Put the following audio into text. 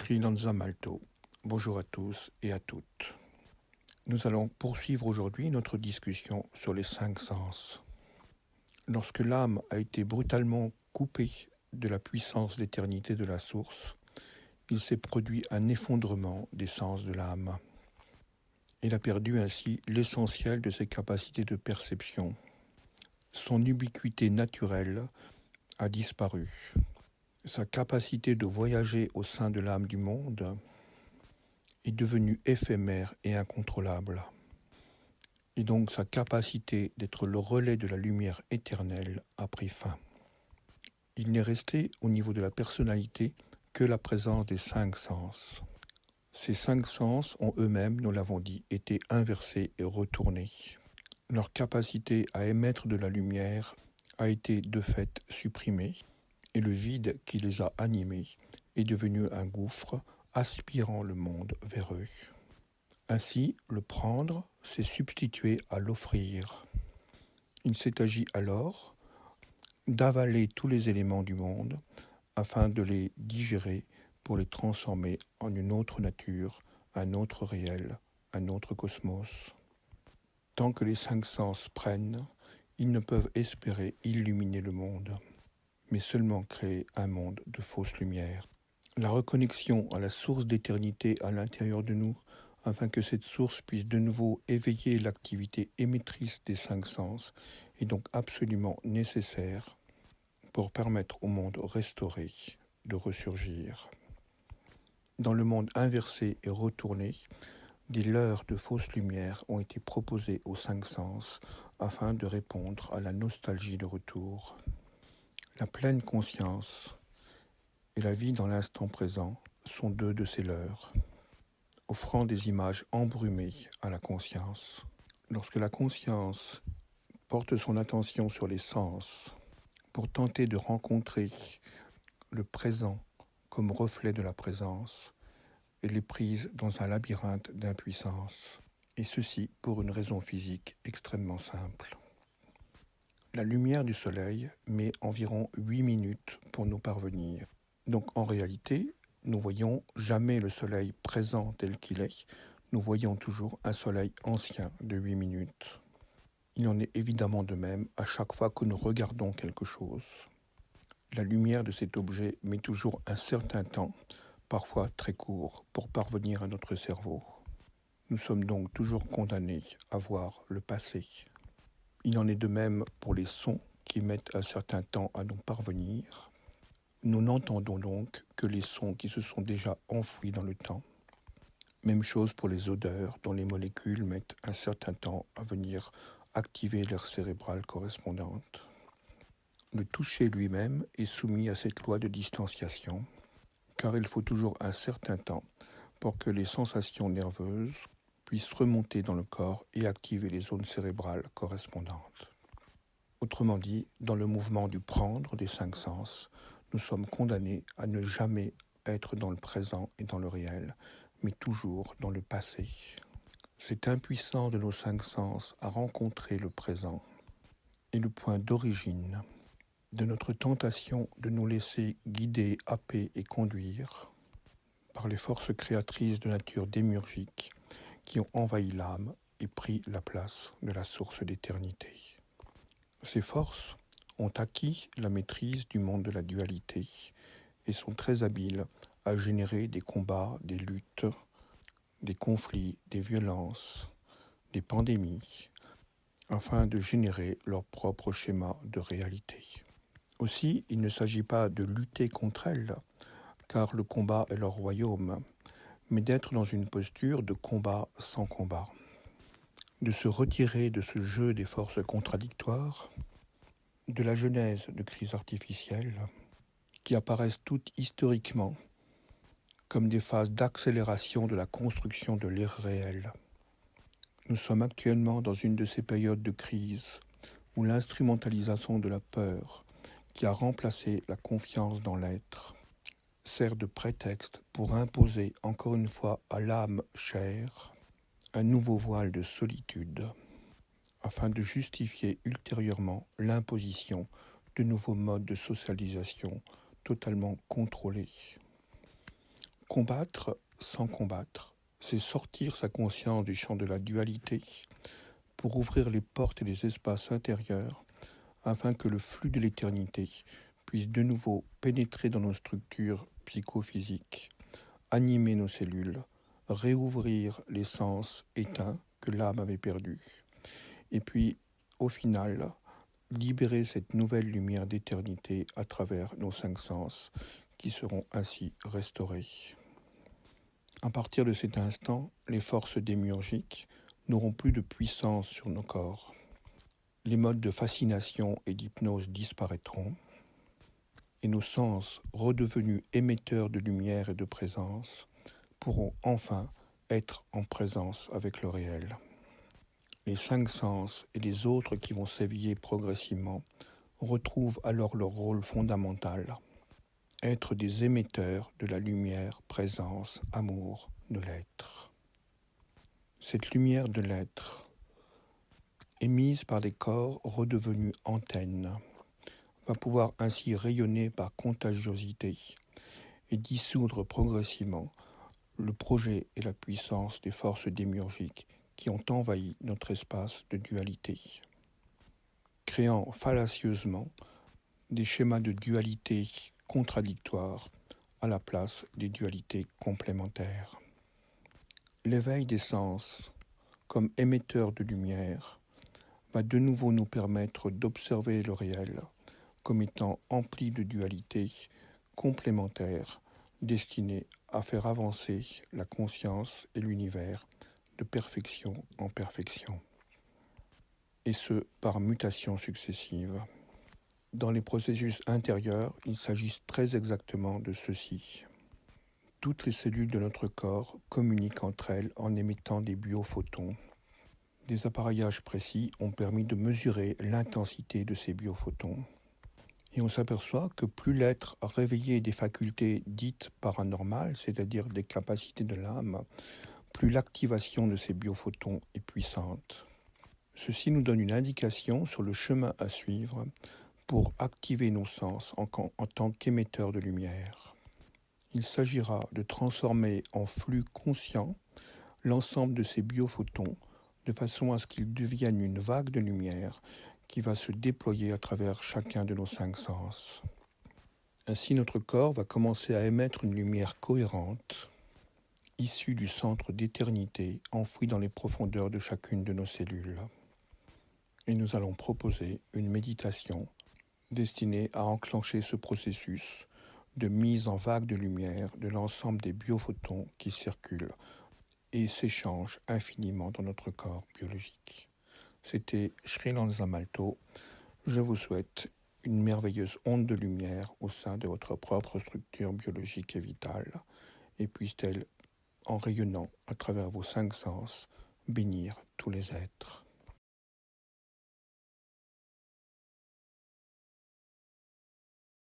Sri Lanza Malto. Bonjour à tous et à toutes. Nous allons poursuivre aujourd'hui notre discussion sur les 5 sens. Lorsque l'âme a été brutalement coupée de la puissance d'éternité de la source, il s'est produit un effondrement des sens de l'âme. Elle a perdu ainsi l'essentiel de ses capacités de perception. Son ubiquité naturelle a disparu. Sa capacité de voyager au sein de l'âme du monde est devenue éphémère et incontrôlable. Et donc sa capacité d'être le relais de la lumière éternelle a pris fin. Il n'est resté au niveau de la personnalité que la présence des 5 sens. Ces 5 sens ont eux-mêmes, nous l'avons dit, été inversés et retournés. Leur capacité à émettre de la lumière a été de fait supprimée et le vide qui les a animés est devenu un gouffre aspirant le monde vers eux. Ainsi, le prendre s'est substitué à l'offrir. Il s'est agi alors d'avaler tous les éléments du monde afin de les digérer pour les transformer en une autre nature, un autre réel, un autre cosmos. Tant que les 5 sens prennent, ils ne peuvent espérer illuminer le monde, mais seulement créer un monde de fausse lumière. La reconnexion à la source d'éternité à l'intérieur de nous, afin que cette source puisse de nouveau éveiller l'activité émettrice des 5 sens, est donc absolument nécessaire pour permettre au monde restauré de ressurgir. Dans le monde inversé et retourné, des leurres de fausse lumière ont été proposées aux 5 sens afin de répondre à la nostalgie de retour. La pleine conscience et la vie dans l'instant présent sont 2 de ces leurres, offrant des images embrumées à la conscience. Lorsque la conscience porte son attention sur les sens pour tenter de rencontrer le présent comme reflet de la présence, elle est prise dans un labyrinthe d'impuissance, et ceci pour une raison physique extrêmement simple. La lumière du soleil met environ 8 minutes pour nous parvenir. Donc en réalité, nous voyons jamais le soleil présent tel qu'il est, nous voyons toujours un soleil ancien de 8 minutes. Il en est évidemment de même à chaque fois que nous regardons quelque chose. La lumière de cet objet met toujours un certain temps, parfois très court, pour parvenir à notre cerveau. Nous sommes donc toujours condamnés à voir le passé. Il en est de même pour les sons qui mettent un certain temps à nous parvenir. Nous n'entendons donc que les sons qui se sont déjà enfouis dans le temps. Même chose pour les odeurs dont les molécules mettent un certain temps à venir activer l'aire cérébrale correspondante. Le toucher lui-même est soumis à cette loi de distanciation, car il faut toujours un certain temps pour que les sensations nerveuses puissent remonter dans le corps et activer les zones cérébrales correspondantes. Autrement dit, dans le mouvement du prendre des 5 sens, nous sommes condamnés à ne jamais être dans le présent et dans le réel, mais toujours dans le passé. C'est impuissant de nos 5 sens à rencontrer le présent est le point d'origine de notre tentation de nous laisser guider, happer et conduire par les forces créatrices de nature démiurgique qui ont envahi l'âme et pris la place de la source d'éternité. Ces forces ont acquis la maîtrise du monde de la dualité et sont très habiles à générer des combats, des luttes, des conflits, des violences, des pandémies, afin de générer leur propre schéma de réalité. Aussi, il ne s'agit pas de lutter contre elles, car le combat est leur royaume, mais d'être dans une posture de combat sans combat, de se retirer de ce jeu des forces contradictoires, de la genèse de crises artificielles, qui apparaissent toutes historiquement comme des phases d'accélération de la construction de l'ère réelle. Nous sommes actuellement dans une de ces périodes de crise où l'instrumentalisation de la peur, qui a remplacé la confiance dans l'être, sert de prétexte pour imposer encore une fois à l'âme chère un nouveau voile de solitude, afin de justifier ultérieurement l'imposition de nouveaux modes de socialisation totalement contrôlés. Combattre sans combattre, c'est sortir sa conscience du champ de la dualité pour ouvrir les portes et les espaces intérieurs afin que le flux de l'éternité puisse de nouveau pénétrer dans nos structures psychophysiques, animer nos cellules, réouvrir les sens éteints que l'âme avait perdus, et puis, au final, libérer cette nouvelle lumière d'éternité à travers nos 5 sens qui seront ainsi restaurés. À partir de cet instant, les forces démiurgiques n'auront plus de puissance sur nos corps. Les modes de fascination et d'hypnose disparaîtront, et nos sens, redevenus émetteurs de lumière et de présence, pourront enfin être en présence avec le réel. Les 5 sens et les autres qui vont s'éveiller progressivement retrouvent alors leur rôle fondamental, être des émetteurs de la lumière, présence, amour de l'être. Cette lumière de l'être, émise par des corps redevenus antennes, va pouvoir ainsi rayonner par contagiosité et dissoudre progressivement le projet et la puissance des forces démiurgiques qui ont envahi notre espace de dualité, créant fallacieusement des schémas de dualité contradictoires à la place des dualités complémentaires. L'éveil des sens, comme émetteur de lumière, va de nouveau nous permettre d'observer le réel comme étant empli de dualités complémentaires destinées à faire avancer la conscience et l'univers de perfection en perfection, et ce par mutations successives. Dans les processus intérieurs, il s'agit très exactement de ceci. Toutes les cellules de notre corps communiquent entre elles en émettant des biophotons. Des appareillages précis ont permis de mesurer l'intensité de ces biophotons. Et on s'aperçoit que plus l'être a réveillé des facultés dites paranormales, c'est-à-dire des capacités de l'âme, plus l'activation de ces biophotons est puissante. Ceci nous donne une indication sur le chemin à suivre pour activer nos sens en tant qu'émetteurs de lumière. Il s'agira de transformer en flux conscient l'ensemble de ces biophotons de façon à ce qu'ils deviennent une vague de lumière qui va se déployer à travers chacun de nos 5 sens. Ainsi, notre corps va commencer à émettre une lumière cohérente, issue du centre d'éternité enfoui dans les profondeurs de chacune de nos cellules. Et nous allons proposer une méditation destinée à enclencher ce processus de mise en vague de lumière de l'ensemble des biophotons qui circulent et s'échangent infiniment dans notre corps biologique. C'était Srilanza Malto. Je vous souhaite une merveilleuse onde de lumière au sein de votre propre structure biologique et vitale, et puisse-t-elle, en rayonnant à travers vos 5 sens, bénir tous les êtres.